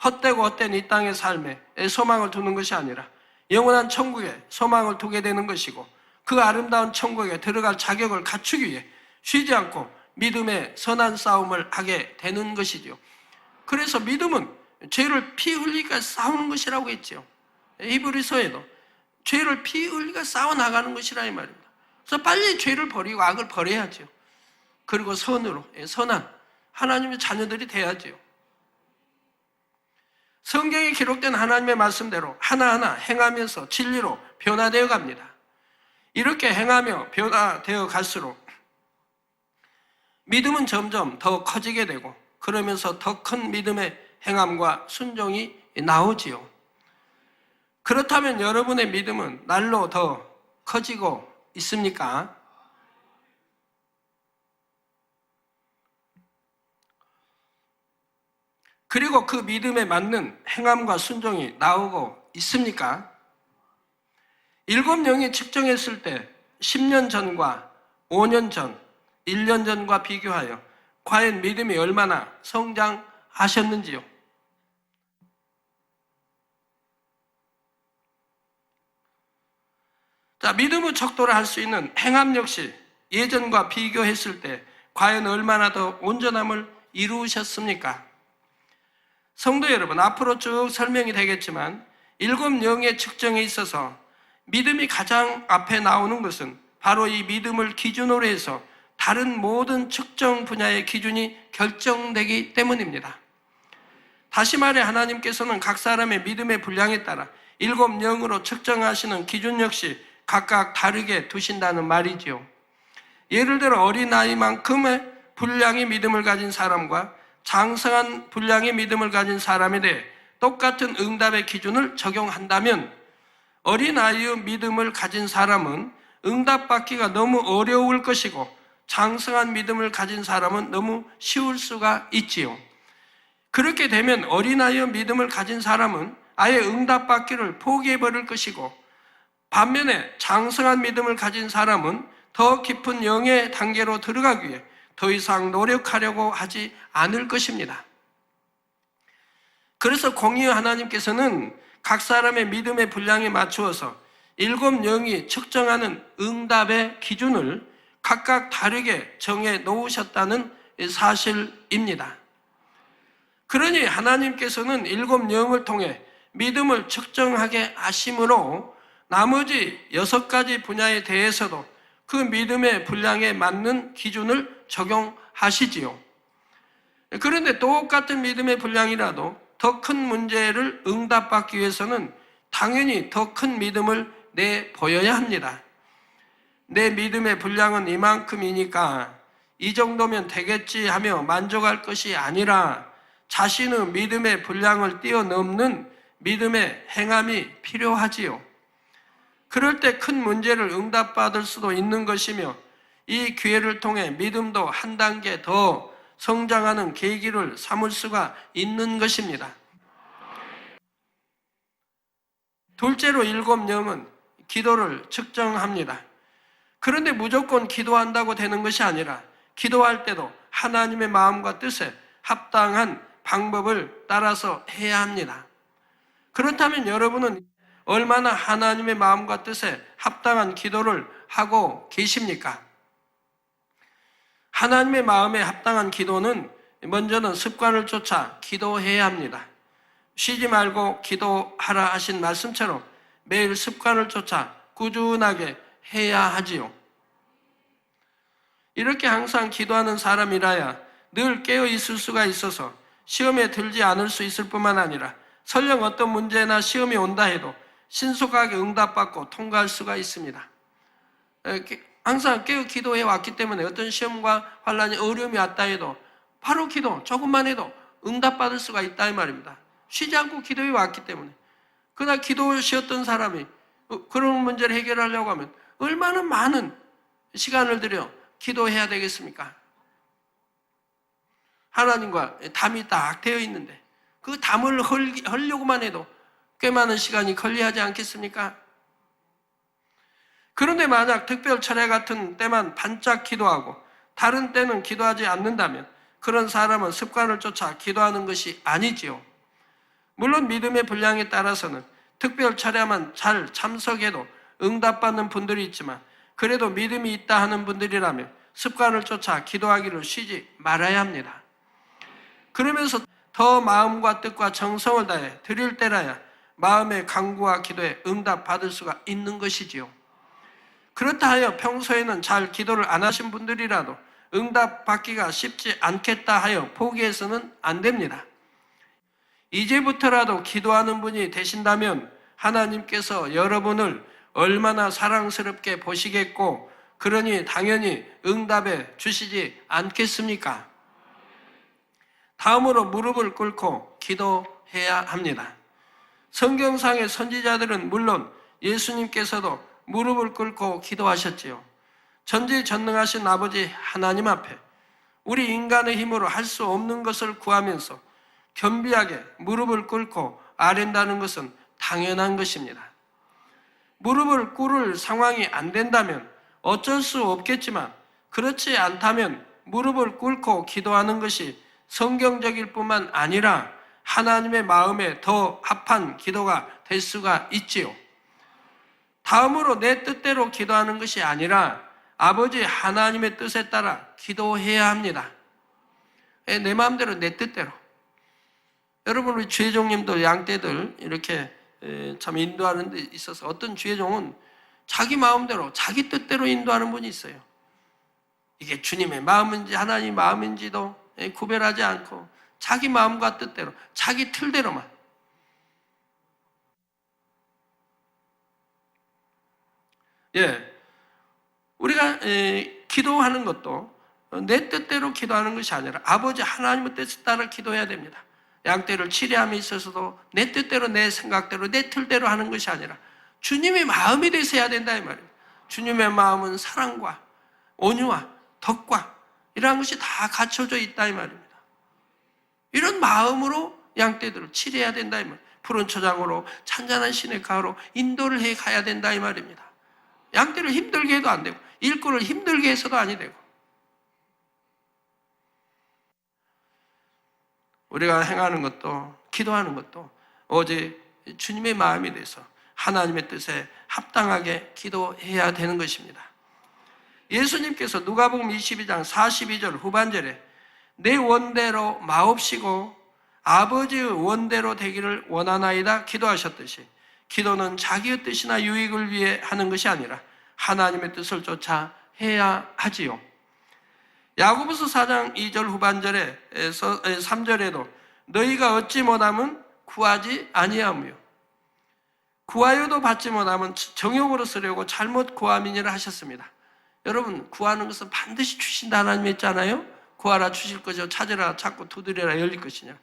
헛되고 헛된 이 땅의 삶에 소망을 두는 것이 아니라 영원한 천국에 소망을 두게 되는 것이고, 그 아름다운 천국에 들어갈 자격을 갖추기 위해 쉬지 않고 믿음의 선한 싸움을 하게 되는 것이죠. 그래서 믿음은 죄를 피 흘리기까지 싸우는 것이라고 했죠. 히브리서에도 죄를 피 흘리기까지 싸워나가는 것이라 이 말입니다. 그래서 빨리 죄를 버리고 악을 버려야죠. 그리고 선으로, 선한 하나님의 자녀들이 돼야죠. 성경에 기록된 하나님의 말씀대로 하나하나 행하면서 진리로 변화되어 갑니다. 이렇게 행하며 변화되어 갈수록 믿음은 점점 더 커지게 되고, 그러면서 더 큰 믿음의 행함과 순종이 나오지요. 그렇다면 여러분의 믿음은 날로 더 커지고 있습니까? 그리고 그 믿음에 맞는 행함과 순종이 나오고 있습니까? 7영이 측정했을 때 10년 전과 5년 전, 1년 전과 비교하여 과연 믿음이 얼마나 성장하셨는지요? 자, 믿음의 척도를 할 수 있는 행함 역시 예전과 비교했을 때 과연 얼마나 더 온전함을 이루셨습니까? 성도 여러분, 앞으로 쭉 설명이 되겠지만 7영의 측정에 있어서 믿음이 가장 앞에 나오는 것은 바로 이 믿음을 기준으로 해서 다른 모든 측정 분야의 기준이 결정되기 때문입니다. 다시 말해 하나님께서는 각 사람의 믿음의 분량에 따라 7영으로 측정하시는 기준 역시 각각 다르게 두신다는 말이지요. 예를 들어 어린아이만큼의 분량의 믿음을 가진 사람과 장성한 분량의 믿음을 가진 사람에 대해 똑같은 응답의 기준을 적용한다면 어린아이의 믿음을 가진 사람은 응답받기가 너무 어려울 것이고, 장성한 믿음을 가진 사람은 너무 쉬울 수가 있지요. 그렇게 되면 어린아이의 믿음을 가진 사람은 아예 응답받기를 포기해버릴 것이고, 반면에 장성한 믿음을 가진 사람은 더 깊은 영의 단계로 들어가기 위해 더 이상 노력하려고 하지 않을 것입니다. 그래서 공의의 하나님께서는 각 사람의 믿음의 분량에 맞추어서 7영이 측정하는 응답의 기준을 각각 다르게 정해 놓으셨다는 사실입니다. 그러니 하나님께서는 7영을 통해 믿음을 측정하게 하심으로 나머지 6가지 분야에 대해서도 그 믿음의 분량에 맞는 기준을 적용하시지요. 그런데 똑같은 믿음의 분량이라도 더 큰 문제를 응답받기 위해서는 당연히 더 큰 믿음을 내보여야 합니다. 내 믿음의 분량은 이만큼이니까 이 정도면 되겠지 하며 만족할 것이 아니라 자신의 믿음의 분량을 뛰어넘는 믿음의 행함이 필요하지요. 그럴 때 큰 문제를 응답받을 수도 있는 것이며, 이 기회를 통해 믿음도 한 단계 더 성장하는 계기를 삼을 수가 있는 것입니다. 둘째로 일곱 영은 기도를 측정합니다. 그런데 무조건 기도한다고 되는 것이 아니라 기도할 때도 하나님의 마음과 뜻에 합당한 방법을 따라서 해야 합니다. 그렇다면 여러분은 얼마나 하나님의 마음과 뜻에 합당한 기도를 하고 계십니까? 하나님의 마음에 합당한 기도는 먼저는 습관을 쫓아 기도해야 합니다. 쉬지 말고 기도하라 하신 말씀처럼 매일 습관을 쫓아 꾸준하게 해야 하지요. 이렇게 항상 기도하는 사람이라야 늘 깨어 있을 수가 있어서 시험에 들지 않을 수 있을 뿐만 아니라 설령 어떤 문제나 시험이 온다 해도 신속하게 응답받고 통과할 수가 있습니다. 항상 깨어 기도해 왔기 때문에 어떤 시험과 환난이 어려움이 왔다 해도 바로 기도, 조금만 해도 응답받을 수가 있다 이 말입니다. 쉬지 않고 기도해 왔기 때문에. 그러나 기도 쉬었던 사람이 그런 문제를 해결하려고 하면 얼마나 많은 시간을 들여 기도해야 되겠습니까? 하나님과 담이 딱 되어 있는데 그 담을 헐려고만 해도 꽤 많은 시간이 걸려야지 않겠습니까? 그런데 만약 특별 철회 같은 때만 반짝 기도하고 다른 때는 기도하지 않는다면 그런 사람은 습관을 쫓아 기도하는 것이 아니지요. 물론 믿음의 분량에 따라서는 특별 철회만 잘 참석해도 응답받는 분들이 있지만 그래도 믿음이 있다 하는 분들이라면 습관을 쫓아 기도하기를 쉬지 말아야 합니다. 그러면서 더 마음과 뜻과 정성을 다해 드릴 때라야 마음의 간구와 기도에 응답받을 수가 있는 것이지요. 그렇다 하여 평소에는 잘 기도를 안 하신 분들이라도 응답받기가 쉽지 않겠다 하여 포기해서는 안 됩니다. 이제부터라도 기도하는 분이 되신다면 하나님께서 여러분을 얼마나 사랑스럽게 보시겠고 그러니 당연히 응답해 주시지 않겠습니까? 다음으로 무릎을 꿇고 기도해야 합니다. 성경상의 선지자들은 물론 예수님께서도 무릎을 꿇고 기도하셨지요. 전지전능하신 아버지 하나님 앞에 우리 인간의 힘으로 할 수 없는 것을 구하면서 겸비하게 무릎을 꿇고 아랜다는 것은 당연한 것입니다. 무릎을 꿇을 상황이 안 된다면 어쩔 수 없겠지만 그렇지 않다면 무릎을 꿇고 기도하는 것이 성경적일 뿐만 아니라 하나님의 마음에 더 합한 기도가 될 수가 있지요. 다음으로 내 뜻대로 기도하는 것이 아니라 아버지 하나님의 뜻에 따라 기도해야 합니다. 내 마음대로 내 뜻대로. 여러분 우리 주혜종님도 양떼들 이렇게 참 인도하는 데 있어서 어떤 주혜종은 자기 마음대로 자기 뜻대로 인도하는 분이 있어요. 이게 주님의 마음인지 하나님의 마음인지도 구별하지 않고 자기 마음과 뜻대로 자기 틀대로만. 우리가 기도하는 것도 내 뜻대로 기도하는 것이 아니라 아버지 하나님의 뜻에 따라 기도해야 됩니다. 양떼를 치료함에 있어서도 내 뜻대로 내 생각대로 내 틀대로 하는 것이 아니라 주님의 마음이 돼서 해야 된다 이 말입니다. 주님의 마음은 사랑과 온유와 덕과 이러한 것이 다 갖춰져 있다 이 말입니다. 이런 마음으로 양떼들을 치료해야 된다 이 말입니다. 푸른 초장으로 찬잔한 시냇가로 인도를 해 가야 된다 이 말입니다. 양떼를 힘들게 해도 안 되고 일꾼을 힘들게 해서도 아니 되고 우리가 행하는 것도 기도하는 것도 오직 주님의 마음이 돼서 하나님의 뜻에 합당하게 기도해야 되는 것입니다. 예수님께서 누가복음 22장 42절 후반절에 내 원대로 마옵시고 아버지의 원대로 되기를 원하나이다 기도하셨듯이 기도는 자기의 뜻이나 유익을 위해 하는 것이 아니라 하나님의 뜻을 쫓아 해야 하지요. 야고보서 4장 2절 후반절에 3절에도 너희가 얻지 못하면 구하지 아니하며 구하여도 받지 못하면 정욕으로 쓰려고 잘못 구함이니라 하셨습니다. 여러분 구하는 것은 반드시 주신다 하나님 했잖아요. 구하라 주실 것이요 찾으라 찾고 두드리라 열릴 것이냐.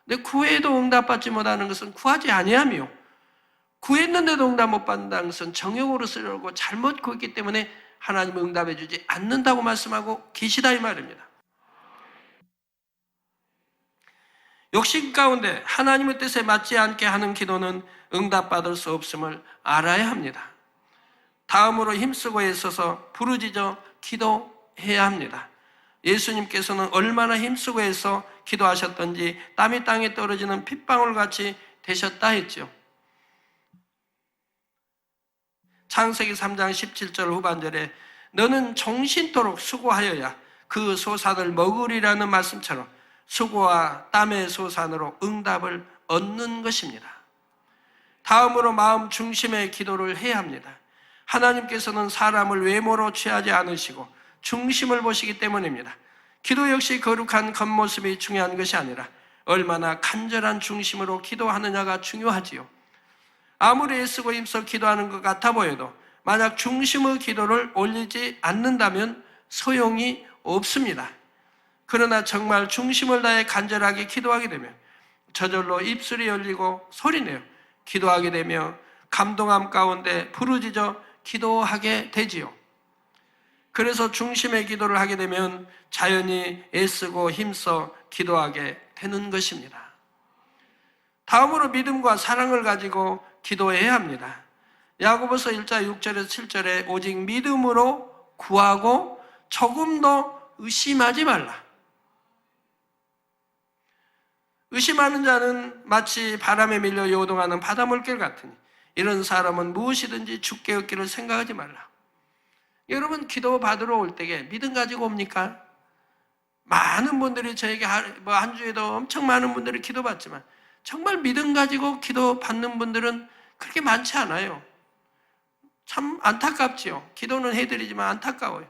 근데 구해도 응답받지 못하는 것은 구하지 아니하며 구했는데도 응답 못 받는다는 것은 정욕으로 쓰려고 잘못 구했기 때문에 하나님은 응답해 주지 않는다고 말씀하고 계시다 이 말입니다. 욕심 가운데 하나님의 뜻에 맞지 않게 하는 기도는 응답받을 수 없음을 알아야 합니다. 다음으로 힘쓰고 애써서 부르짖어 기도해야 합니다. 예수님께서는 얼마나 힘쓰고 애써 기도하셨던지 땀이 땅에 떨어지는 핏방울같이 되셨다 했죠. 창세기 3장 17절 후반절에 너는 정신토록 수고하여야 그 소산을 먹으리라는 말씀처럼 수고와 땀의 소산으로 응답을 얻는 것입니다. 다음으로 마음 중심의 기도를 해야 합니다. 하나님께서는 사람을 외모로 취하지 않으시고 중심을 보시기 때문입니다. 기도 역시 거룩한 겉모습이 중요한 것이 아니라 얼마나 간절한 중심으로 기도하느냐가 중요하지요. 아무리 애쓰고 힘써 기도하는 것 같아 보여도 만약 중심의 기도를 올리지 않는다면 소용이 없습니다. 그러나 정말 중심을 다해 간절하게 기도하게 되면 저절로 입술이 열리고 소리내어 기도하게 되며 감동함 가운데 부르짖어 기도하게 되지요. 그래서 중심의 기도를 하게 되면 자연히 애쓰고 힘써 기도하게 되는 것입니다. 다음으로 믿음과 사랑을 가지고 기도해야 합니다. 야고보서 1장 6절에서 7절에 오직 믿음으로 구하고 조금도 의심하지 말라. 의심하는 자는 마치 바람에 밀려 요동하는 바닷물결 같으니 이런 사람은 무엇이든지 죽게 얻기를 생각하지 말라. 여러분 기도 받으러 올 때에 믿음 가지고 옵니까? 많은 분들이 저에게 한 주에도 엄청 많은 분들이 기도 받지만 정말 믿음 가지고 기도 받는 분들은 그렇게 많지 않아요. 참 안타깝지요. 기도는 해드리지만 안타까워요.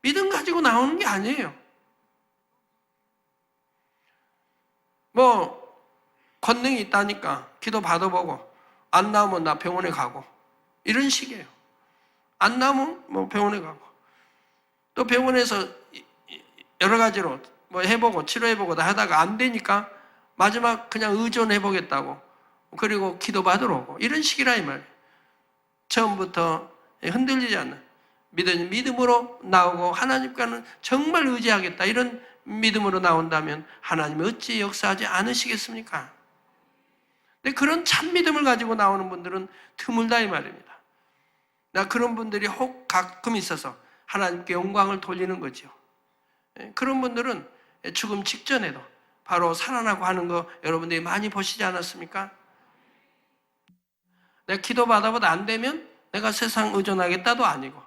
믿음 가지고 나오는 게 아니에요. 권능이 있다니까 기도 받아보고 안 나오면 나 병원에 가고 이런 식이에요. 안 나오면 병원에 가고 또 병원에서 여러 가지로 해보고 치료해보고 다 하다가 안 되니까 마지막 그냥 의존해보겠다고 그리고 기도 받으러 오고 이런 식이라 이 말이에요. 처음부터 흔들리지 않는 믿음으로 나오고 하나님과는 정말 의지하겠다 이런 믿음으로 나온다면 하나님이 어찌 역사하지 않으시겠습니까? 근데 그런 참 믿음을 가지고 나오는 분들은 드물다 이 말입니다. 그런 분들이 혹 가끔 있어서 하나님께 영광을 돌리는 거죠. 그런 분들은 죽음 직전에도 바로 살아나고 하는 거 여러분들이 많이 보시지 않았습니까? 내가 기도 받아봐도 안 되면 내가 세상 의존하겠다도 아니고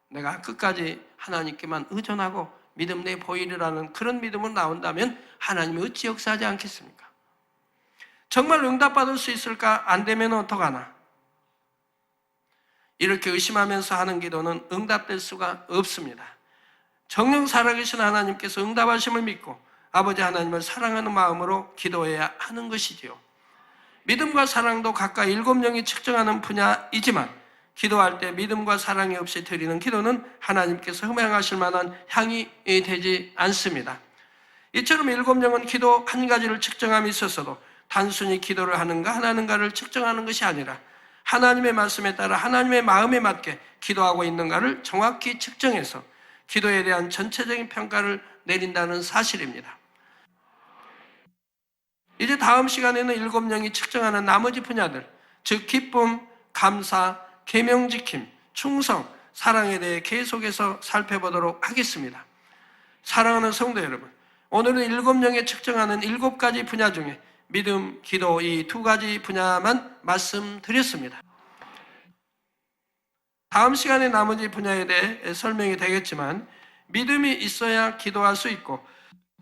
내가 끝까지 하나님께만 의존하고 믿음 내 보이리라는 그런 믿음으로 나온다면 하나님이 어찌 역사하지 않겠습니까? 정말 응답받을 수 있을까? 안 되면 어떡하나? 이렇게 의심하면서 하는 기도는 응답될 수가 없습니다. 정녕 살아계신 하나님께서 응답하심을 믿고 아버지 하나님을 사랑하는 마음으로 기도해야 하는 것이지요. 믿음과 사랑도 각각 7명이 측정하는 분야이지만 기도할 때 믿음과 사랑이 없이 드리는 기도는 하나님께서 흠양하실 만한 향이 되지 않습니다. 이처럼 7명은 기도 한 가지를 측정함이 있었어도 단순히 기도를 하는가 안 하는가를 측정하는 것이 아니라 하나님의 말씀에 따라 하나님의 마음에 맞게 기도하고 있는가를 정확히 측정해서 기도에 대한 전체적인 평가를 내린다는 사실입니다. 이제 다음 시간에는 7명이 측정하는 나머지 분야들, 즉 기쁨, 감사, 계명지킴, 충성, 사랑에 대해 계속해서 살펴보도록 하겠습니다. 사랑하는 성도 여러분, 오늘은 7명에 측정하는 7가지 분야 중에 믿음, 기도 이 2가지 분야만 말씀드렸습니다. 다음 시간에 나머지 분야에 대해 설명이 되겠지만 믿음이 있어야 기도할 수 있고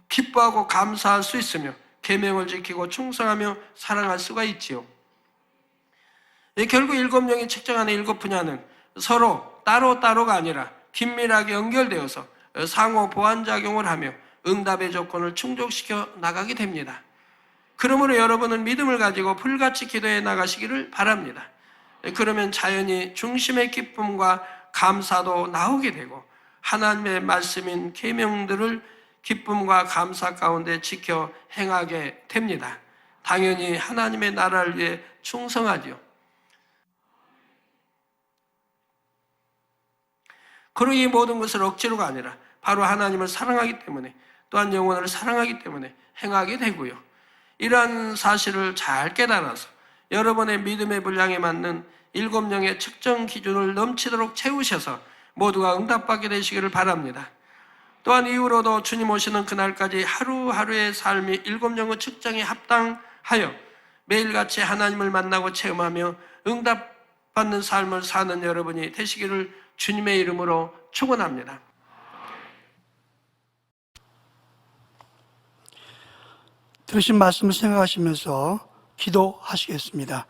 기뻐하고 감사할 수 있으며 계명을 지키고 충성하며 사랑할 수가 있지요. 결국 7명이 측정하는 7분야는 서로 따로따로가 아니라 긴밀하게 연결되어서 상호 보완작용을 하며 응답의 조건을 충족시켜 나가게 됩니다. 그러므로 여러분은 믿음을 가지고 불같이 기도해 나가시기를 바랍니다. 그러면 자연히 중심의 기쁨과 감사도 나오게 되고 하나님의 말씀인 계명들을 기쁨과 감사 가운데 지켜 행하게 됩니다. 당연히 하나님의 나라를 위해 충성하지요. 그리고 이 모든 것을 억지로가 아니라 바로 하나님을 사랑하기 때문에, 또한 영혼을 사랑하기 때문에 행하게 되고요. 이러한 사실을 잘 깨달아서 여러분의 믿음의 분량에 맞는 7명의 측정 기준을 넘치도록 채우셔서 모두가 응답받게 되시기를 바랍니다. 또한 이후로도 주님 오시는 그날까지 하루하루의 삶이 7명의 측정에 합당하여 매일같이 하나님을 만나고 체험하며 응답받는 삶을 사는 여러분이 되시기를 주님의 이름으로 축원합니다. 들으신 말씀을 생각하시면서 기도하시겠습니다.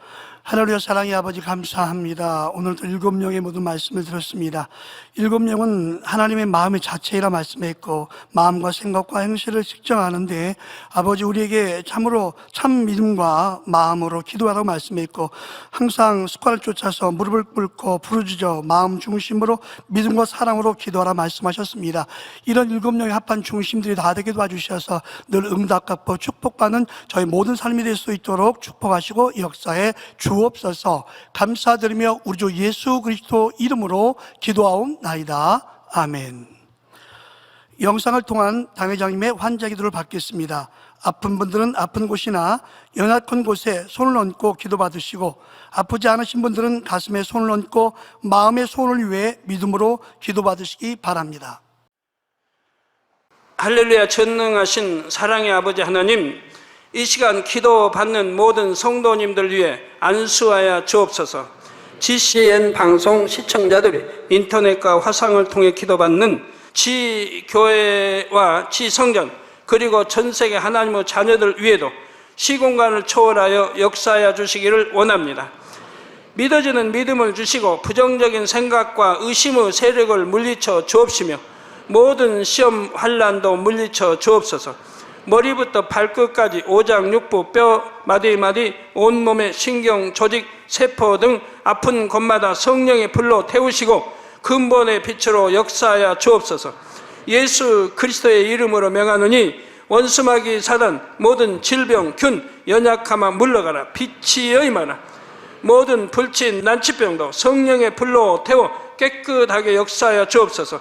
하나님의 사랑의 아버지, 감사합니다. 오늘도 7명의 모든 말씀을 들었습니다. 7명은 하나님의 마음의 자체이라 말씀했고, 마음과 생각과 행실을 측정하는데 아버지, 우리에게 참으로 참 믿음과 마음으로 기도하라고 말씀했고, 항상 습관을 쫓아서 무릎을 꿇고 부르짖어 마음 중심으로 믿음과 사랑으로 기도하라 말씀하셨습니다. 이런 7명의 합한 중심들이 다 되게 도와주셔서 늘 응답받고 축복받는 저희 모든 삶이 될 수 있도록 축복하시고 역사에 주옵소서. 감사드리며 우리 주 예수 그리스도 이름으로 기도하옵나이다. 아멘. 영상을 통한 당회장님의 환자 기도를 받겠습니다. 아픈 분들은 아픈 곳이나 연약한 곳에 손을 얹고 기도받으시고, 아프지 않으신 분들은 가슴에 손을 얹고 마음의 소원을 위해 믿음으로 기도받으시기 바랍니다. 할렐루야. 전능하신 사랑의 아버지 하나님, 이 시간 기도받는 모든 성도님들 위해 안수하여 주옵소서. GCN 방송 시청자들이 인터넷과 화상을 통해 기도받는 지교회와 지성전, 그리고 전세계 하나님의 자녀들 위에도 시공간을 초월하여 역사하여 주시기를 원합니다. 믿어지는 믿음을 주시고 부정적인 생각과 의심의 세력을 물리쳐 주옵시며 모든 시험 환난도 물리쳐 주옵소서. 머리부터 발끝까지 오장육부, 뼈, 마디마디, 온몸의 신경, 조직, 세포 등 아픈 곳마다 성령의 불로 태우시고 근본의 빛으로 역사하여 주옵소서. 예수 그리스도의 이름으로 명하노니 원수마귀 사단, 모든 질병, 균, 연약함아 물러가라. 빛이 임하라. 모든 불친, 난치병도 성령의 불로 태워 깨끗하게 역사하여 주옵소서.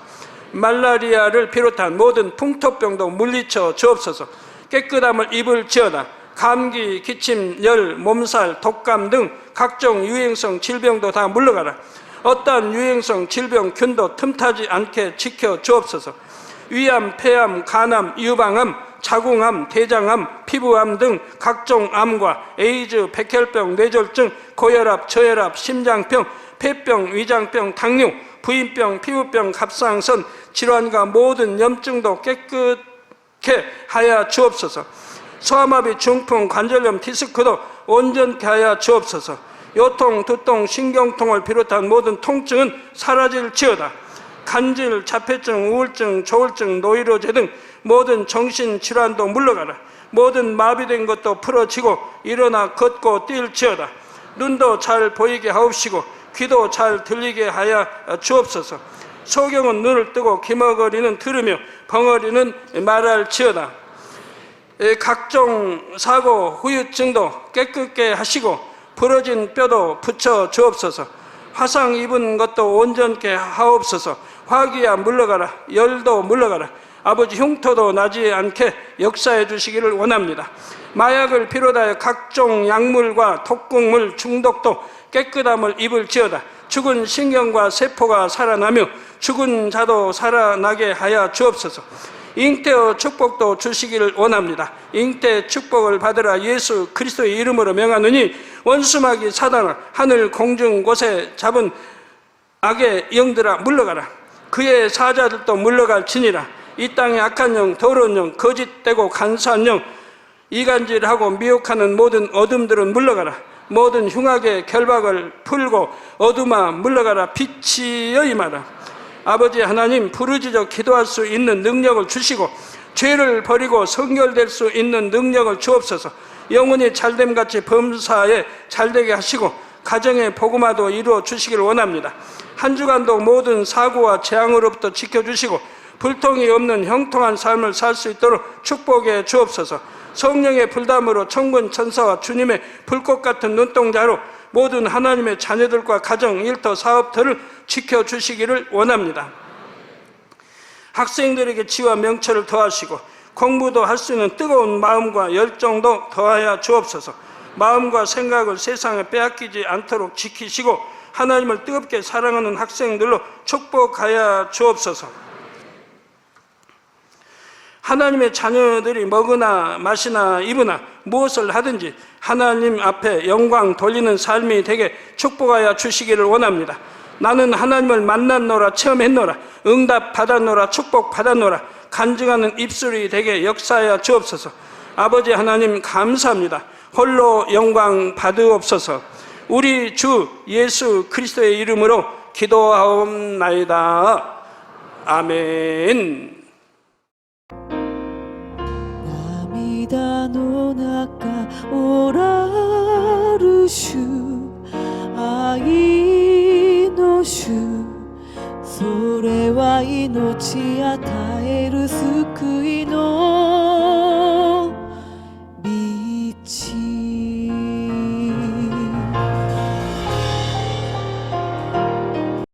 말라리아를 비롯한 모든 풍토병도 물리쳐 주옵소서. 깨끗함을 입을지어다. 감기, 기침, 열, 몸살, 독감 등 각종 유행성 질병도 다 물러가라. 어떠한 유행성 질병, 균도 틈타지 않게 지켜 주옵소서. 위암, 폐암, 간암, 유방암, 자궁암, 대장암, 피부암 등 각종 암과 에이즈, 백혈병, 뇌졸중, 고혈압, 저혈압, 심장병, 폐병, 위장병, 당뇨, 부인병, 피부병, 갑상선 질환과 모든 염증도 깨끗게 하여 주옵소서. 소아마비, 중풍, 관절염, 디스크도 온전케 하여 주옵소서. 요통, 두통, 신경통을 비롯한 모든 통증은 사라질지어다. 간질, 자폐증, 우울증, 조울증, 노이로제 등 모든 정신질환도 물러가라. 모든 마비된 것도 풀어지고 일어나 걷고 뛸지어다. 눈도 잘 보이게 하옵시고 귀도 잘 들리게 하여 주옵소서. 소경은 눈을 뜨고 기머거리는 들으며 벙어리는 말할지어다. 각종 사고, 후유증도 깨끗게 하시고 부러진 뼈도 붙여 주옵소서. 화상 입은 것도 온전케 하옵소서. 화기야 물러가라. 열도 물러가라. 아버지, 흉터도 나지 않게 역사해 주시기를 원합니다. 마약을 비롯하여 각종 약물과 독극물 중독도 깨끗함을 입을지어다. 죽은 신경과 세포가 살아나며 죽은 자도 살아나게 하여 주옵소서. 잉태의 축복도 주시기를 원합니다. 잉태 축복을 받으라. 예수 그리스도의 이름으로 명하노니 원수마귀 사단아, 하늘 공중 곳에 잡은 악의 영들아 물러가라. 그의 사자들도 물러갈지니라. 이 땅의 악한 영, 더러운 영, 거짓되고 간사한 영, 이간질하고 미혹하는 모든 어둠들은 물러가라. 모든 흉악의 결박을 풀고 어둠아 물러가라. 빛이 임하라. 아버지 하나님, 부르짖어 기도할 수 있는 능력을 주시고 죄를 버리고 성결될 수 있는 능력을 주옵소서. 영혼이 잘됨같이 범사에 잘되게 하시고 가정의 복음화도 이루어 주시길 원합니다. 한 주간도 모든 사고와 재앙으로부터 지켜주시고 불통이 없는 형통한 삶을 살 수 있도록 축복해 주옵소서. 성령의 불담으로 천군 천사와 주님의 불꽃 같은 눈동자로 모든 하나님의 자녀들과 가정, 일터, 사업들을 지켜주시기를 원합니다. 학생들에게 지와 명철을 더하시고 공부도 할 수 있는 뜨거운 마음과 열정도 더하여 주옵소서. 마음과 생각을 세상에 빼앗기지 않도록 지키시고 하나님을 뜨겁게 사랑하는 학생들로 축복하여 주옵소서. 하나님의 자녀들이 먹으나 마시나 입으나 무엇을 하든지 하나님 앞에 영광 돌리는 삶이 되게 축복하여 주시기를 원합니다. 나는 하나님을 만났노라, 체험했노라, 응답 받았노라, 축복 받았노라, 간증하는 입술이 되게 역사하여 주옵소서. 아버지 하나님 감사합니다. 홀로 영광 받으옵소서. 우리 주 예수 그리스도의 이름으로 기도하옵나이다. 아멘. 涙の中おらる主、愛の主、それは命与える救いの